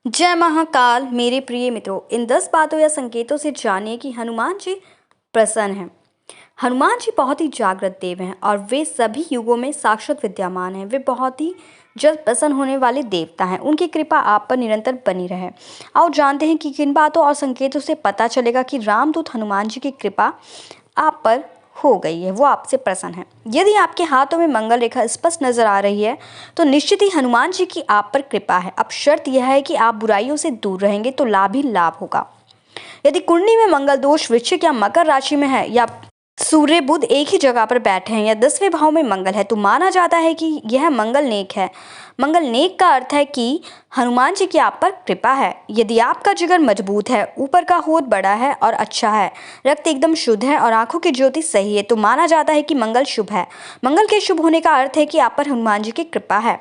जय महाकाल मेरे प्रिय मित्रों, इन 10 बातों या संकेतों से जानिए कि हनुमान जी प्रसन्न हैं। हनुमान जी बहुत ही जागृत देव हैं और वे सभी युगों में साक्षात विद्यमान हैं। वे बहुत ही जल्द प्रसन्न होने वाले देवता हैं। उनकी कृपा आप पर निरंतर बनी रहे। आओ जानते हैं कि किन बातों और संकेतों से पता चलेगा कि रामदूत हनुमान जी की कृपा आप पर हो गई है, वो आपसे प्रसन्न है। यदि आपके हाथों में मंगल रेखा स्पष्ट नजर आ रही है तो निश्चित ही हनुमान जी की आप पर कृपा है। अब शर्त यह है कि आप बुराइयों से दूर रहेंगे तो लाभ ही लाभ होगा। यदि कुंडली में मंगल दोष वृश्चिक या मकर राशि में है या सूर्य बुध एक ही जगह पर बैठे हैं या 10वें भाव में मंगल है तो माना जाता है कि यह मंगल नेक है। मंगल नेक का अर्थ है कि हनुमान जी की आप पर कृपा है। यदि आपका जिगर मजबूत है, ऊपर का होठ बड़ा है और अच्छा है, रक्त एकदम शुद्ध है और आंखों की ज्योति सही है तो माना जाता है कि मंगल शुभ है। मंगल के शुभ होने का अर्थ है कि आप पर हनुमान जी की कृपा है।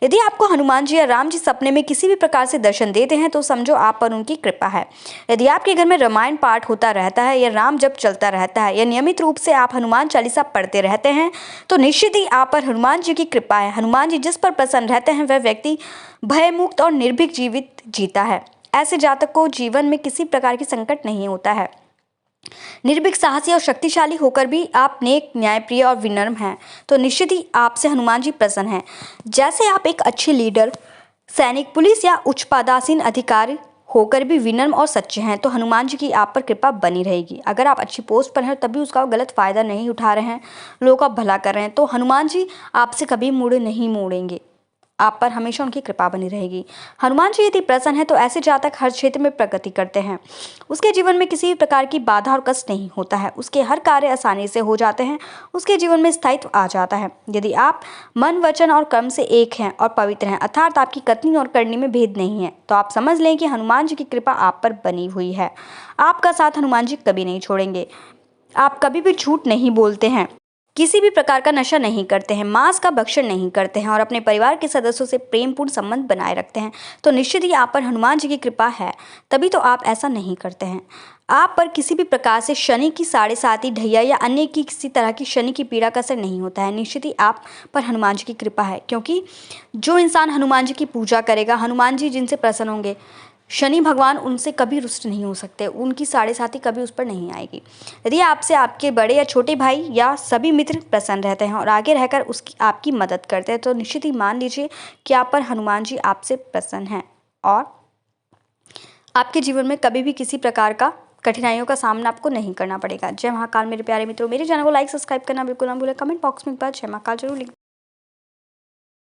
यदि आपको हनुमान जी या राम जी सपने में किसी भी प्रकार से दर्शन देते हैं तो समझो आप पर उनकी कृपा है। यदि आपके घर में रामायण पाठ होता रहता है या राम जप चलता रहता है या नियमित रूप से आप हनुमान चालीसा पढ़ते रहते हैं तो निश्चित ही आप पर हनुमान जी की कृपा है। हनुमान जी जिस पर प्रसन्न रहते हैं वह व्यक्ति भयमुक्त और निर्भीक जीवित जीता है। ऐसे जातक को जीवन में किसी प्रकार की संकट नहीं होता है। निर्भीक, साहसी और शक्तिशाली होकर भी आप नेक, न्यायप्रिय और विनम्र हैं तो निश्चित ही आपसे हनुमान जी प्रसन्न हैं। जैसे आप एक अच्छे लीडर, सैनिक, पुलिस या उच्च पदासीन अधिकारी होकर भी विनम्र और सच्चे हैं तो हनुमान जी की आप पर कृपा बनी रहेगी। अगर आप अच्छी पोस्ट पर हैं तभी उसका गलत फायदा नहीं उठा रहे हैं, लोगों का भला कर रहे हैं तो हनुमान जी आपसे कभी मुड़ नहीं मोड़ेंगे। आप पर हमेशा उनकी कृपा बनी रहेगी। हनुमान जी यदि प्रसन्न है तो ऐसे जातक हर क्षेत्र में प्रगति करते हैं। उसके जीवन में किसी भी प्रकार की बाधा और कष्ट नहीं होता है। उसके हर कार्य आसानी से हो जाते हैं। उसके जीवन में स्थायित्व आ जाता है। यदि आप मन, वचन और कर्म से एक हैं और पवित्र हैं, अर्थात आपकी कथनी और करनी में भेद नहीं है, तो आप समझ लें कि हनुमान जी की कृपा आप पर बनी हुई है। आपका साथ हनुमान जी कभी नहीं छोड़ेंगे। आप कभी भी झूठ नहीं बोलते हैं, किसी भी प्रकार का नशा नहीं करते हैं, मांस का भक्षण नहीं करते हैं और अपने परिवार के सदस्यों से प्रेमपूर्ण संबंध बनाए रखते हैं तो निश्चित ही आप पर हनुमान जी की कृपा है। तभी तो आप ऐसा नहीं करते हैं। आप पर किसी भी प्रकार से शनि की 7.5 ढैया या अन्य की किसी तरह की शनि की पीड़ा का असर नहीं होता है। निश्चित ही आप पर हनुमान जी की कृपा है, क्योंकि जो इंसान हनुमान जी की पूजा करेगा, हनुमान जी जिनसे प्रसन्न होंगे, शनि भगवान उनसे कभी रुष्ट नहीं हो सकते। उनकी 7.5 कभी उस पर नहीं आएगी। यदि आपसे आपके बड़े या छोटे भाई या सभी मित्र प्रसन्न रहते हैं और आगे रहकर उसकी आपकी मदद करते हैं तो निश्चित ही मान लीजिए कि आप पर हनुमान जी आपसे प्रसन्न हैं और आपके जीवन में कभी भी किसी प्रकार का कठिनाइयों का सामना आपको नहीं करना पड़ेगा। जय महाकाल मेरे प्यारे मित्रों, मेरे चैनल को लाइक, सब्सक्राइब करना बिल्कुल ना भूलें। कमेंट बॉक्स में एक बार जय महाकाल जरूर लिख